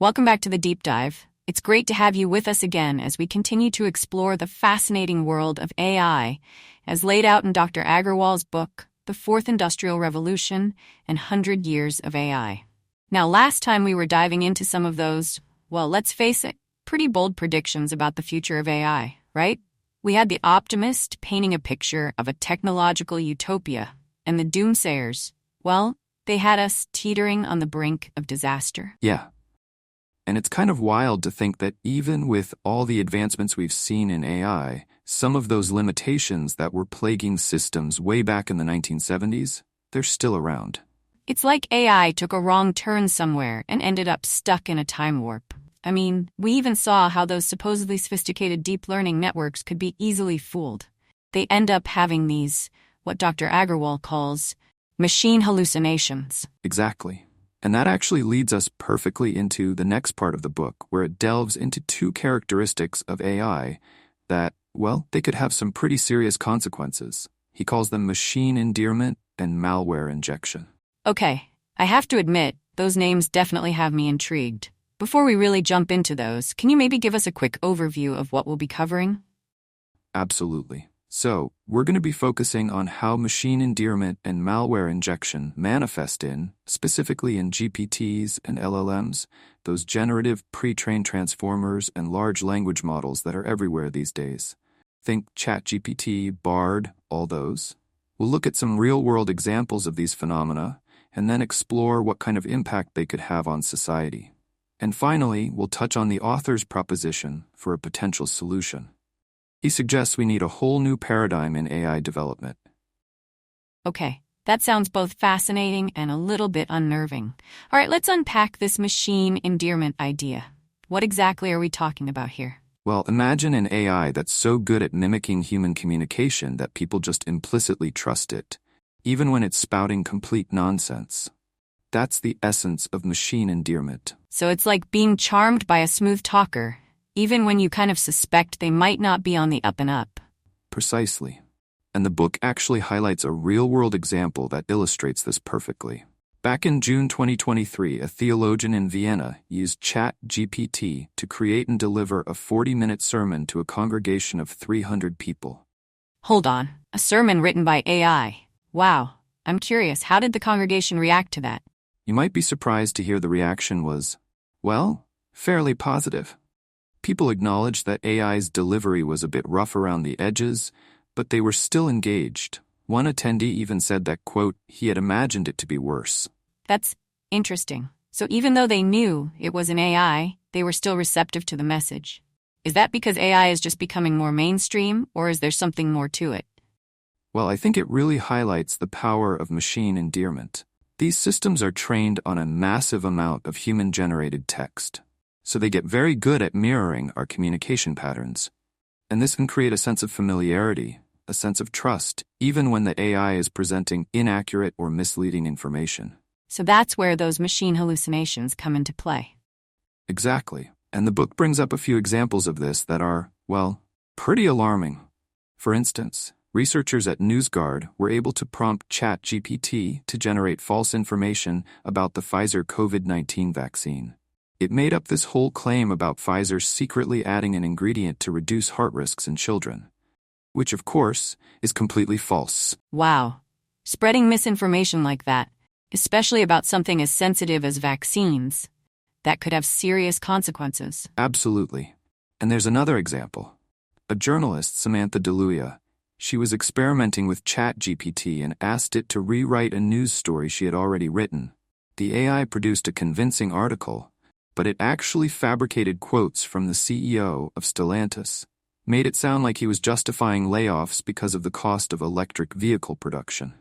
Welcome back to the Deep Dive. It's great to have you with us again as we continue to explore the fascinating world of AI, as laid out in Dr. Agarwal's book, The Fourth Industrial Revolution and 100 Years of AI. Now, last time we were diving into some of those, well, let's face it, pretty bold predictions about the future of AI, right? We had the optimist painting a picture of a technological utopia, and the doomsayers, well, they had us teetering on the brink of disaster. Yeah. And it's kind of wild to think that even with all the advancements we've seen in AI, some of those limitations that were plaguing systems way back in the 1970s, they're still around. It's like AI took a wrong turn somewhere and ended up stuck in a time warp. I mean, we even saw how those supposedly sophisticated deep learning networks could be easily fooled. They end up having these, what Dr. Agarwal calls, machine hallucinations. Exactly. And that actually leads us perfectly into the next part of the book, where it delves into two characteristics of AI that, well, they could have some pretty serious consequences. He calls them machine endearment and malware injection. Okay, I have to admit, those names definitely have me intrigued. Before we really jump into those, can you maybe give us a quick overview of what we'll be covering? Absolutely. So, we're going to be focusing on how machine endearment and malware injection manifest specifically in GPTs and LLMs, those generative pre-trained transformers and large language models that are everywhere these days. Think ChatGPT, Bard, all those. We'll look at some real-world examples of these phenomena, and then explore what kind of impact they could have on society. And finally, we'll touch on the author's proposition for a potential solution. He suggests we need a whole new paradigm in AI development. Okay, that sounds both fascinating and a little bit unnerving. All right, let's unpack this machine endearment idea. What exactly are we talking about here? Well, imagine an AI that's so good at mimicking human communication that people just implicitly trust it, even when it's spouting complete nonsense. That's the essence of machine endearment. So it's like being charmed by a smooth talker, even when you kind of suspect they might not be on the up and up. Precisely. And the book actually highlights a real-world example that illustrates this perfectly. Back in June 2023, a theologian in Vienna used ChatGPT to create and deliver a 40-minute sermon to a congregation of 300 people. Hold on, a sermon written by AI. Wow, I'm curious, how did the congregation react to that? You might be surprised to hear the reaction was, well, fairly positive. People acknowledged that AI's delivery was a bit rough around the edges, but they were still engaged. One attendee even said that, quote, he had imagined it to be worse. That's interesting. So even though they knew it was an AI, they were still receptive to the message. Is that because AI is just becoming more mainstream, or is there something more to it? Well, I think it really highlights the power of machine endearment. These systems are trained on a massive amount of human-generated text, so they get very good at mirroring our communication patterns. And this can create a sense of familiarity, a sense of trust, even when the AI is presenting inaccurate or misleading information. So that's where those machine hallucinations come into play. Exactly. And the book brings up a few examples of this that are, well, pretty alarming. For instance, researchers at NewsGuard were able to prompt ChatGPT to generate false information about the Pfizer COVID-19 vaccine. It made up this whole claim about Pfizer secretly adding an ingredient to reduce heart risks in children, which, of course, is completely false. Wow. Spreading misinformation like that, especially about something as sensitive as vaccines, that could have serious consequences. Absolutely. And there's another example. A journalist, Samantha DeLuia, she was experimenting with ChatGPT and asked it to rewrite a news story she had already written. The AI produced a convincing article, but it actually fabricated quotes from the CEO of Stellantis, made it sound like he was justifying layoffs because of the cost of electric vehicle production.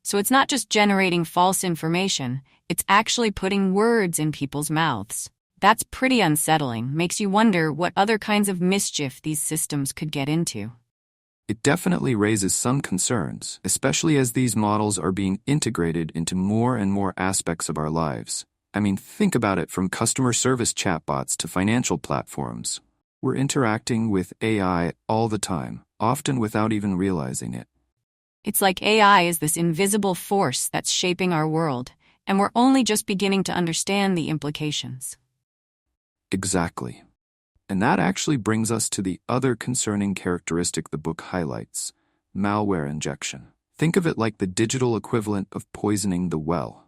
So it's not just generating false information, it's actually putting words in people's mouths. That's pretty unsettling, makes you wonder what other kinds of mischief these systems could get into. It definitely raises some concerns, especially as these models are being integrated into more and more aspects of our lives. I mean, think about it, from customer service chatbots to financial platforms. We're interacting with AI all the time, often without even realizing it. It's like AI is this invisible force that's shaping our world, and we're only just beginning to understand the implications. Exactly. And that actually brings us to the other concerning characteristic the book highlights: malware injection. Think of it like the digital equivalent of poisoning the well.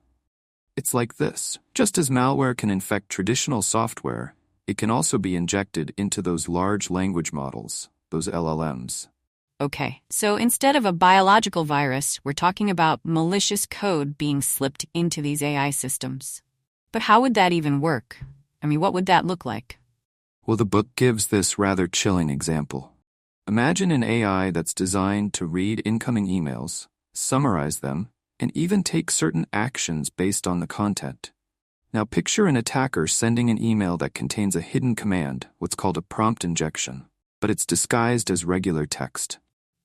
It's like this: just as malware can infect traditional software, it can also be injected into those large language models, those LLMs. Okay, so instead of a biological virus, we're talking about malicious code being slipped into these AI systems. But how would that even work? I mean, what would that look like? Well, the book gives this rather chilling example. Imagine an AI that's designed to read incoming emails, summarize them, and even take certain actions based on the content. Now picture an attacker sending an email that contains a hidden command, what's called a prompt injection, but it's disguised as regular text.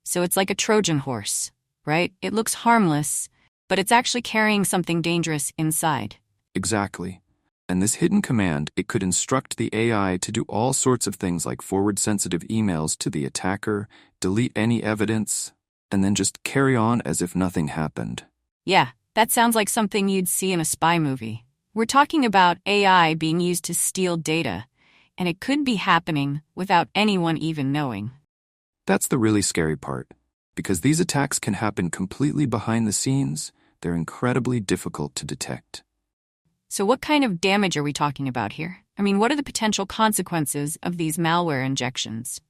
So it's like a Trojan horse, right? It looks harmless, but it's actually carrying something dangerous inside. Exactly. And this hidden command, it could instruct the AI to do all sorts of things like forward sensitive emails to the attacker, delete any evidence, and then just carry on as if nothing happened. Yeah, that sounds like something you'd see in a spy movie. We're talking about AI being used to steal data, and it could be happening without anyone even knowing. That's the really scary part. Because these attacks can happen completely behind the scenes, they're incredibly difficult to detect. So what kind of damage are we talking about here? I mean, what are the potential consequences of these malware injections?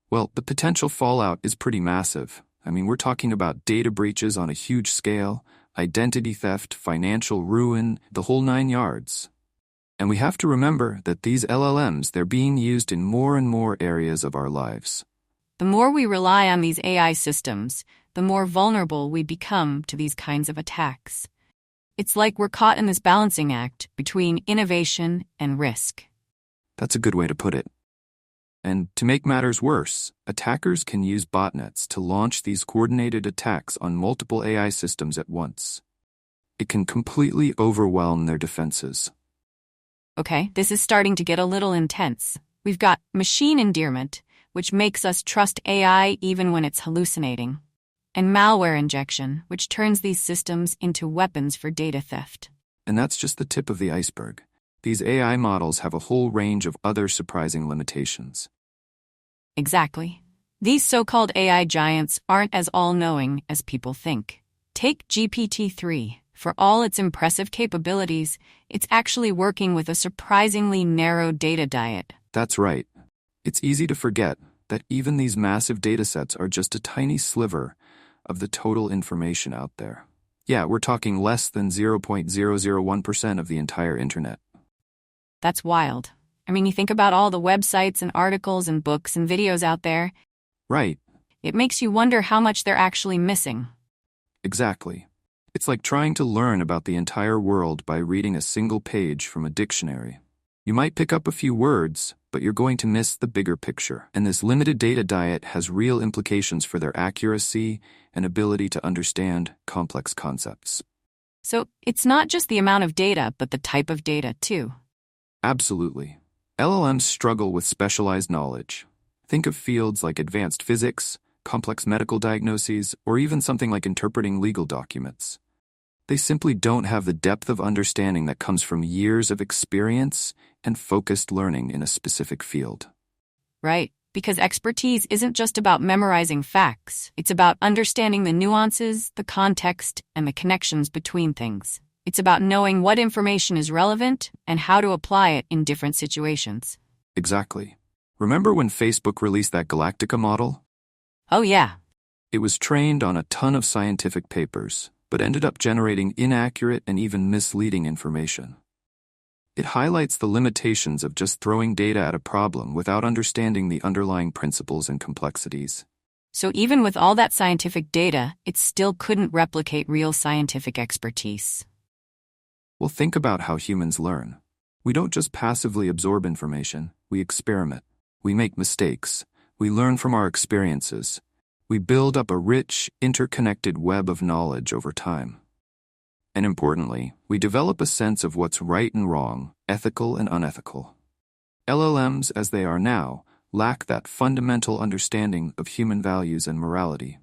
Well, the potential fallout is pretty massive. I mean, we're talking about data breaches on a huge scale, identity theft, financial ruin, the whole 9 yards. And we have to remember that these LLMs, they're being used in more and more areas of our lives. The more we rely on these AI systems, the more vulnerable we become to these kinds of attacks. It's like we're caught in this balancing act between innovation and risk. That's a good way to put it. And to make matters worse, attackers can use botnets to launch these coordinated attacks on multiple AI systems at once. It can completely overwhelm their defenses. Okay, this is starting to get a little intense. We've got machine endearment, which makes us trust AI even when it's hallucinating, and malware injection, which turns these systems into weapons for data theft. And that's just the tip of the iceberg. These AI models have a whole range of other surprising limitations. Exactly. These so-called AI giants aren't as all-knowing as people think. Take GPT-3. For all its impressive capabilities, it's actually working with a surprisingly narrow data diet. That's right. It's easy to forget that even these massive datasets are just a tiny sliver of the total information out there. Yeah, we're talking less than 0.001% of the entire internet. That's wild. I mean, you think about all the websites and articles and books and videos out there. Right. It makes you wonder how much they're actually missing. Exactly. It's like trying to learn about the entire world by reading a single page from a dictionary. You might pick up a few words, but you're going to miss the bigger picture. And this limited data diet has real implications for their accuracy and ability to understand complex concepts. So it's not just the amount of data, but the type of data, too. Absolutely. LLMs struggle with specialized knowledge. Think of fields like advanced physics, complex medical diagnoses, or even something like interpreting legal documents. They simply don't have the depth of understanding that comes from years of experience and focused learning in a specific field. Right, because expertise isn't just about memorizing facts. It's about understanding the nuances, the context, and the connections between things. It's about knowing what information is relevant and how to apply it in different situations. Exactly. Remember when Facebook released that Galactica model? Oh, yeah. It was trained on a ton of scientific papers, but ended up generating inaccurate and even misleading information. It highlights the limitations of just throwing data at a problem without understanding the underlying principles and complexities. So even with all that scientific data, it still couldn't replicate real scientific expertise. Well, think about how humans learn. We don't just passively absorb information, we experiment. We make mistakes. We learn from our experiences. We build up a rich, interconnected web of knowledge over time. And importantly, we develop a sense of what's right and wrong, ethical and unethical. LLMs, as they are now, lack that fundamental understanding of human values and morality.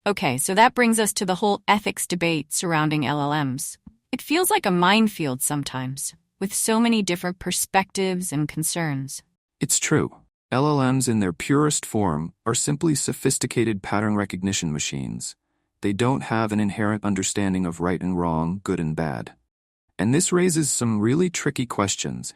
Okay, so that brings us to the whole ethics debate surrounding LLMs. It feels like a minefield sometimes. with so many different perspectives and concerns. It's true. LLMs in their purest form are simply sophisticated pattern recognition machines. They don't have an inherent understanding of right and wrong, good and bad. And this raises some really tricky questions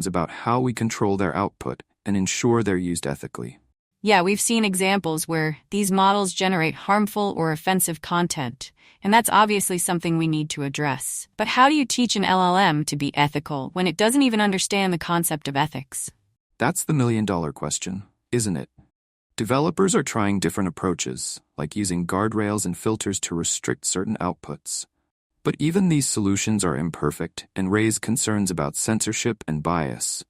about how we control their output and ensure they're used ethically. Yeah, we've seen examples where these models generate harmful or offensive content, and that's obviously something we need to address. But how do you teach an LLM to be ethical when it doesn't even understand the concept of ethics? That's the million-dollar question, isn't it? Developers are trying different approaches, like using guardrails and filters to restrict certain outputs. But even these solutions are imperfect and raise concerns about censorship and bias.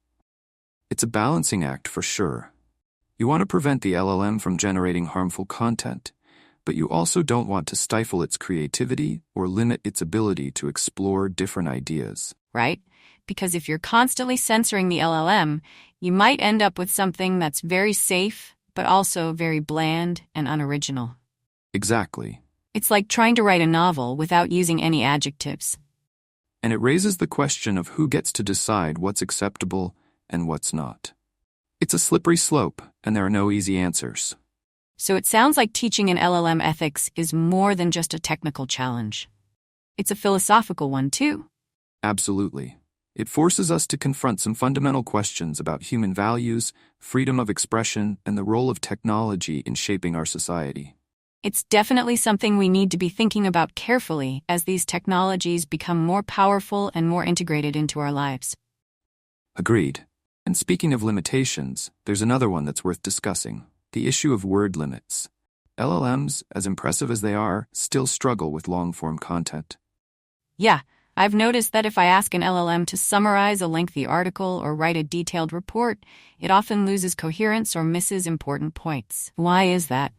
It's a balancing act for sure. You want to prevent the LLM from generating harmful content, but you also don't want to stifle its creativity or limit its ability to explore different ideas. Right? Because if you're constantly censoring the LLM, you might end up with something that's very safe, but also very bland and unoriginal. Exactly. It's like trying to write a novel without using any adjectives. And it raises the question of who gets to decide what's acceptable and what's not. It's a slippery slope, and there are no easy answers. So it sounds like teaching an LLM ethics is more than just a technical challenge. It's a philosophical one, too. Absolutely. It forces us to confront some fundamental questions about human values, freedom of expression, and the role of technology in shaping our society. It's definitely something we need to be thinking about carefully as these technologies become more powerful and more integrated into our lives. Agreed. And speaking of limitations, there's another one that's worth discussing: the issue of word limits. LLMs, as impressive as they are, still struggle with long-form content. Yeah, I've noticed that if I ask an LLM to summarize a lengthy article or write a detailed report, it often loses coherence or misses important points. Why is that?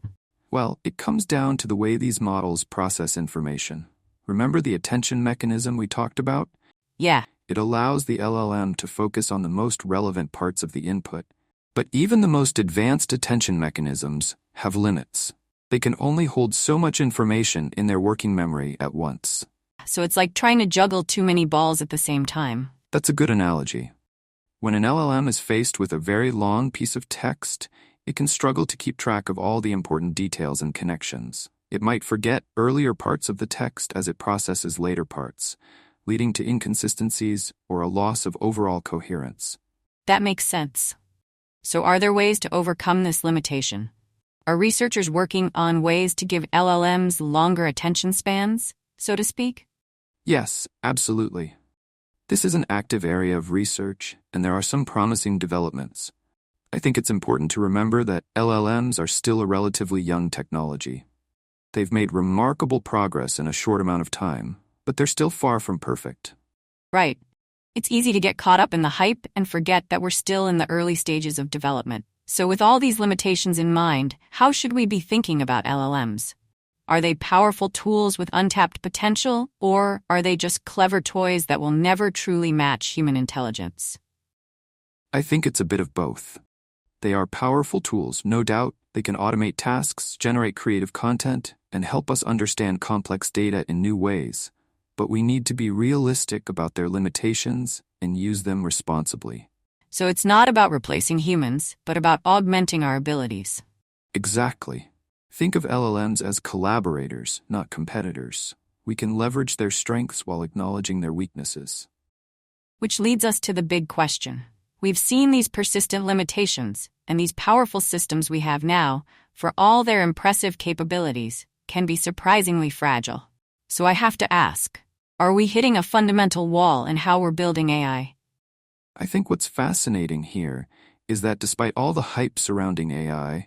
Well, it comes down to the way these models process information. Remember the attention mechanism we talked about? Yeah. It allows the LLM to focus on the most relevant parts of the input. But even the most advanced attention mechanisms have limits. They can only hold so much information in their working memory at once. So it's like trying to juggle too many balls at the same time. That's a good analogy. When an LLM is faced with a very long piece of text, it can struggle to keep track of all the important details and connections. It might forget earlier parts of the text as it processes later parts, leading to inconsistencies or a loss of overall coherence. That makes sense. So are there ways to overcome this limitation? Are researchers working on ways to give LLMs longer attention spans, so to speak? Yes, absolutely. This is an active area of research, and there are some promising developments. I think it's important to remember that LLMs are still a relatively young technology. They've made remarkable progress in a short amount of time, but they're still far from perfect. Right. It's easy to get caught up in the hype and forget that we're still in the early stages of development. So with all these limitations in mind, how should we be thinking about LLMs? Are they powerful tools with untapped potential, or are they just clever toys that will never truly match human intelligence? I think it's a bit of both. They are powerful tools, no doubt. They can automate tasks, generate creative content, and help us understand complex data in new ways. But we need to be realistic about their limitations and use them responsibly. So it's not about replacing humans, but about augmenting our abilities. Exactly. Think of LLMs as collaborators, not competitors. We can leverage their strengths while acknowledging their weaknesses. Which leads us to the big question. We've seen these persistent limitations, and these powerful systems we have now, for all their impressive capabilities, can be surprisingly fragile. So I have to ask, are we hitting a fundamental wall in how we're building AI? I think what's fascinating here is that despite all the hype surrounding AI,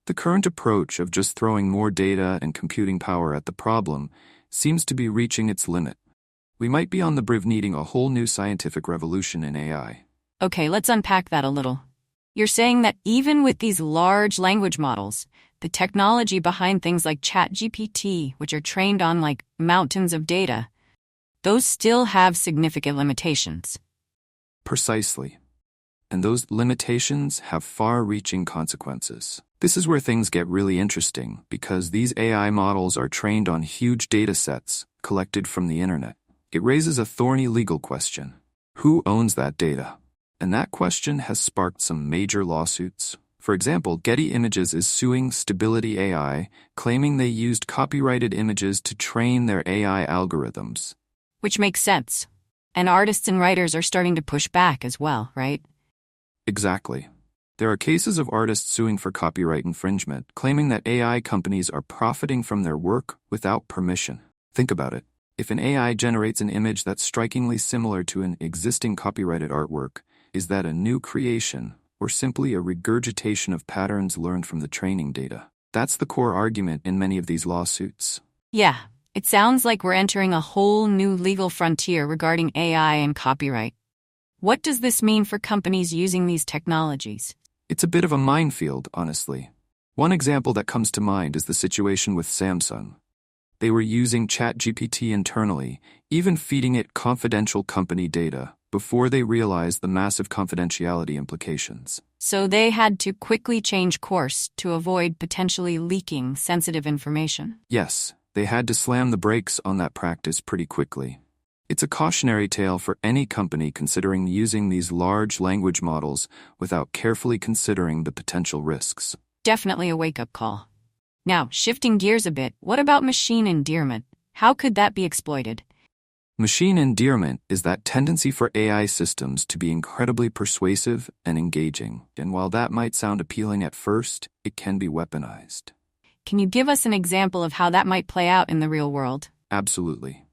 the current approach of just throwing more data and computing power at the problem seems to be reaching its limit. We might be on the brink of needing a whole new scientific revolution in AI. Okay, let's unpack that a little. You're saying that even with these large language models, the technology behind things like ChatGPT, which are trained on like mountains of data, those still have significant limitations. Precisely. And those limitations have far-reaching consequences. This is where things get really interesting, because these AI models are trained on huge data sets collected from the internet. It raises a thorny legal question. Who owns that data? And that question has sparked some major lawsuits. For example, Getty Images is suing Stability AI, claiming they used copyrighted images to train their AI algorithms. Which makes sense. And artists and writers are starting to push back as well, right? Exactly. There are cases of artists suing for copyright infringement, claiming that AI companies are profiting from their work without permission. Think about it. If an AI generates an image that's strikingly similar to an existing copyrighted artwork, is that a new creation or simply a regurgitation of patterns learned from the training data? That's the core argument in many of these lawsuits. Yeah, it sounds like we're entering a whole new legal frontier regarding AI and copyright. What does this mean for companies using these technologies? It's a bit of a minefield, honestly. One example that comes to mind is the situation with Samsung. They were using ChatGPT internally, even feeding it confidential company data, before they realized the massive confidentiality implications. So they had to quickly change course to avoid potentially leaking sensitive information. Yes, they had to slam the brakes on that practice pretty quickly. It's a cautionary tale for any company considering using these large language models without carefully considering the potential risks. Definitely a wake-up call. Now, shifting gears a bit, what about machine endearment? How could that be exploited? Machine endearment is that tendency for AI systems to be incredibly persuasive and engaging, and while that might sound appealing at first, it can be weaponized. Can you give us an example of how that might play out in the real world? Absolutely.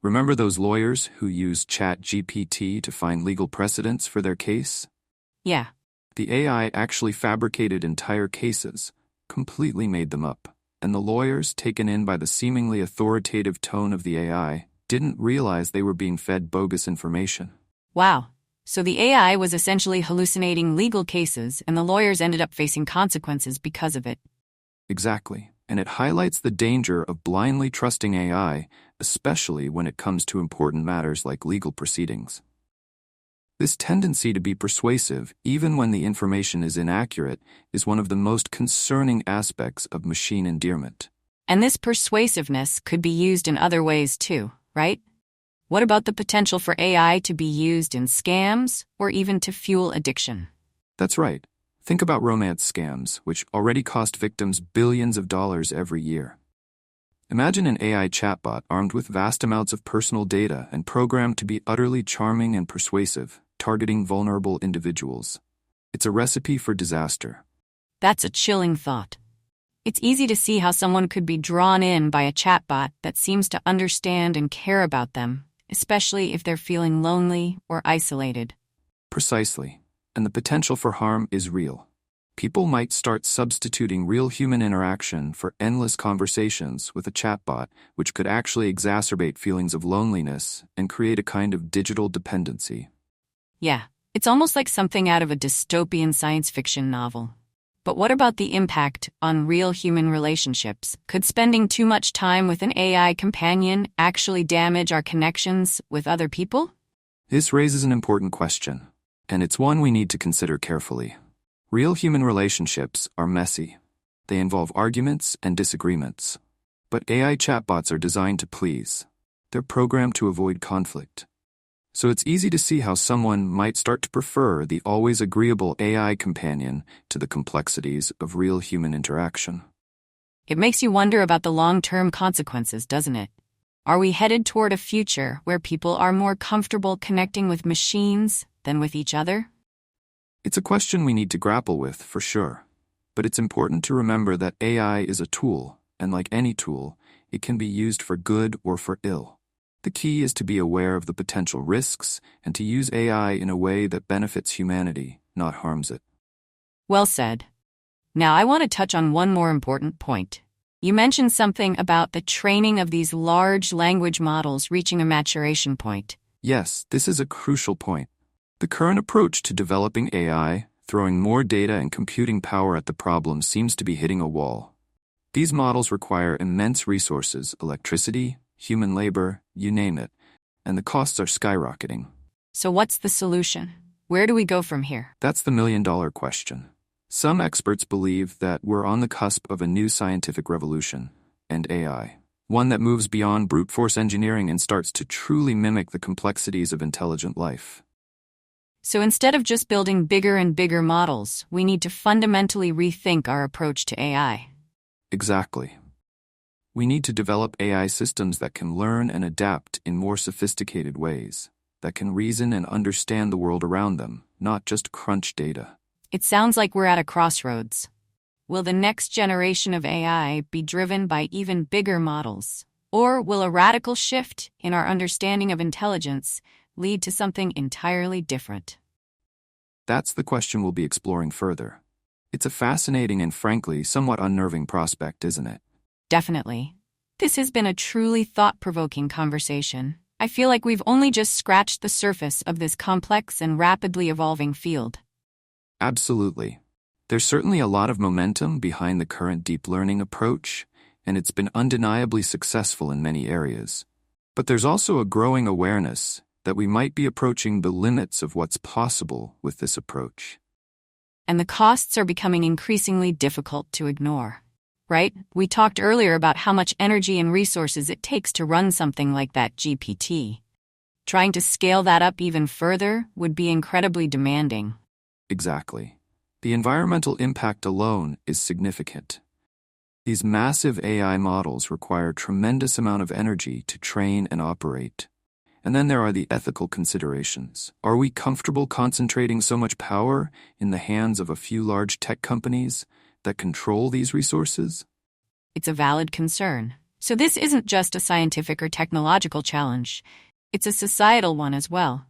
Remember those lawyers who used ChatGPT to find legal precedents for their case? Yeah. The AI actually fabricated entire cases, completely made them up, and the lawyers, taken in by the seemingly authoritative tone of the AI, didn't realize they were being fed bogus information. Wow. So the AI was essentially hallucinating legal cases, and the lawyers ended up facing consequences because of it. Exactly. And it highlights the danger of blindly trusting AI, especially when it comes to important matters like legal proceedings. This tendency to be persuasive, even when the information is inaccurate, is one of the most concerning aspects of machine endearment. And this persuasiveness could be used in other ways too, right? What about the potential for AI to be used in scams or even to fuel addiction? That's right. Think about romance scams, which already cost victims billions of dollars every year. Imagine an AI chatbot armed with vast amounts of personal data and programmed to be utterly charming and persuasive, targeting vulnerable individuals. It's a recipe for disaster. That's a chilling thought. It's easy to see how someone could be drawn in by a chatbot that seems to understand and care about them, especially if they're feeling lonely or isolated. Precisely. And the potential for harm is real. People might start substituting real human interaction for endless conversations with a chatbot, which could actually exacerbate feelings of loneliness and create a kind of digital dependency. Yeah, it's almost like something out of a dystopian science fiction novel. But what about the impact on real human relationships? Could spending too much time with an AI companion actually damage our connections with other people? This raises an important question, and it's one we need to consider carefully. Real human relationships are messy. They involve arguments and disagreements. But AI chatbots are designed to please. They're programmed to avoid conflict. So it's easy to see how someone might start to prefer the always agreeable AI companion to the complexities of real human interaction. It makes you wonder about the long-term consequences, doesn't it? Are we headed toward a future where people are more comfortable connecting with machines than with each other? It's a question we need to grapple with, for sure. But it's important to remember that AI is a tool, and like any tool, it can be used for good or for ill. The key is to be aware of the potential risks and to use AI in a way that benefits humanity, not harms it. Well said. Now I want to touch on one more important point. You mentioned something about the training of these large language models reaching a maturation point. Yes, this is a crucial point. The current approach to developing AI, throwing more data and computing power at the problem, seems to be hitting a wall. These models require immense resources, electricity, human labor, you name it, and the costs are skyrocketing. So what's the solution? Where do we go from here? That's the million-dollar question. Some experts believe that we're on the cusp of a new scientific revolution, and AI. one that moves beyond brute force engineering and starts to truly mimic the complexities of intelligent life. So instead of just building bigger and bigger models, we need to fundamentally rethink our approach to AI. Exactly. We need to develop AI systems that can learn and adapt in more sophisticated ways, that can reason and understand the world around them, not just crunch data. It sounds like we're at a crossroads. Will the next generation of AI be driven by even bigger models? Or will a radical shift in our understanding of intelligence lead to something entirely different? That's the question we'll be exploring further. It's a fascinating and frankly somewhat unnerving prospect, isn't it? Definitely. This has been a truly thought-provoking conversation. I feel like we've only just scratched the surface of this complex and rapidly evolving field. Absolutely. There's certainly a lot of momentum behind the current deep learning approach, and it's been undeniably successful in many areas. But there's also a growing awareness that we might be approaching the limits of what's possible with this approach. And the costs are becoming increasingly difficult to ignore. Right? We talked earlier about how much energy and resources it takes to run something like that GPT. Trying to scale that up even further would be incredibly demanding. Exactly. The environmental impact alone is significant. These massive AI models require a tremendous amount of energy to train and operate. And then there are the ethical considerations. Are we comfortable concentrating so much power in the hands of a few large tech companies that control these resources? It's a valid concern. So this isn't just a scientific or technological challenge. It's a societal one as well.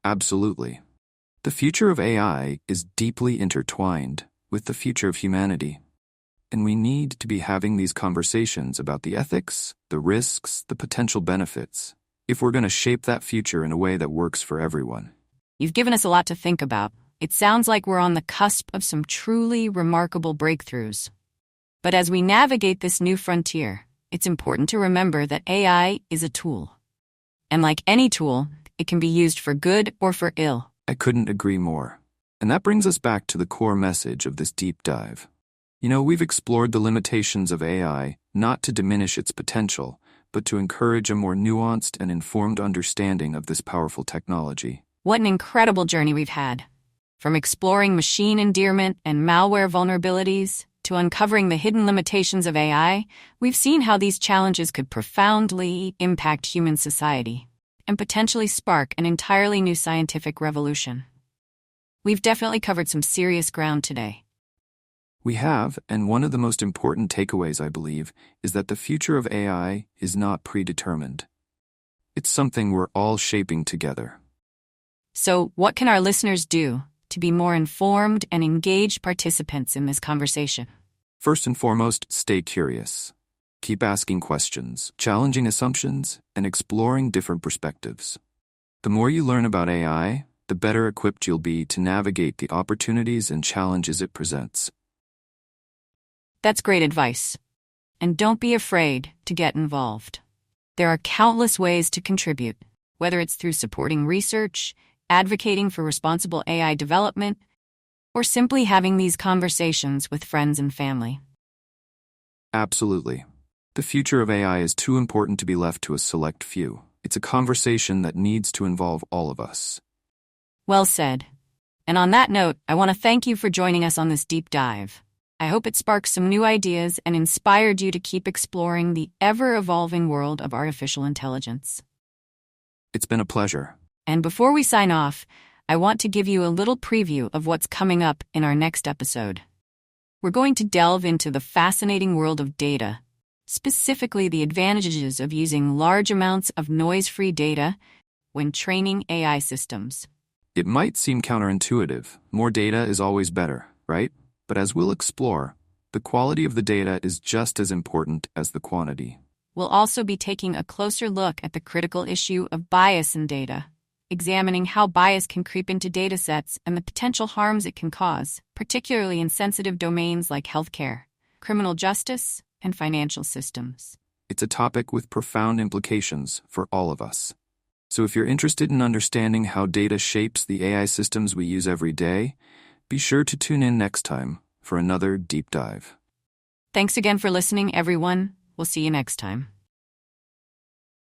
Absolutely. The future of AI is deeply intertwined with the future of humanity. And we need to be having these conversations about the ethics, the risks, the potential benefits, if we're going to shape that future in a way that works for everyone. You've given us a lot to think about. It sounds like we're on the cusp of some truly remarkable breakthroughs. But as we navigate this new frontier, it's important to remember that AI is a tool. And like any tool, it can be used for good or for ill. I couldn't agree more. And that brings us back to the core message of this deep dive. We've explored the limitations of AI not to diminish its potential, but to encourage a more nuanced and informed understanding of this powerful technology. What an incredible journey we've had. From exploring machine endearment and malware vulnerabilities to uncovering the hidden limitations of AI, we've seen how these challenges could profoundly impact human society and potentially spark an entirely new scientific revolution. We've definitely covered some serious ground today. We have, and one of the most important takeaways, I believe, is that the future of AI is not predetermined. It's something we're all shaping together. So, what can our listeners do to be more informed and engaged participants in this conversation? First and foremost, stay curious. Keep asking questions, challenging assumptions, and exploring different perspectives. The more you learn about AI, the better equipped you'll be to navigate the opportunities and challenges it presents. That's great advice. And don't be afraid to get involved. There are countless ways to contribute, whether it's through supporting research, advocating for responsible AI development, or simply having these conversations with friends and family. Absolutely. The future of AI is too important to be left to a select few. It's a conversation that needs to involve all of us. Well said. And on that note, I want to thank you for joining us on this deep dive. I hope it sparked some new ideas and inspired you to keep exploring the ever-evolving world of artificial intelligence. It's been a pleasure. And before we sign off, I want to give you a little preview of what's coming up in our next episode. We're going to delve into the fascinating world of data, specifically the advantages of using large amounts of noise-free data when training AI systems. It might seem counterintuitive. More data is always better, right? But as we'll explore, the quality of the data is just as important as the quantity. We'll also be taking a closer look at the critical issue of bias in data, examining how bias can creep into datasets and the potential harms it can cause, particularly in sensitive domains like healthcare, criminal justice, and financial systems. It's a topic with profound implications for all of us. So if you're interested in understanding how data shapes the AI systems we use every day, be sure to tune in next time for another deep dive. Thanks again for listening, everyone. We'll see you next time.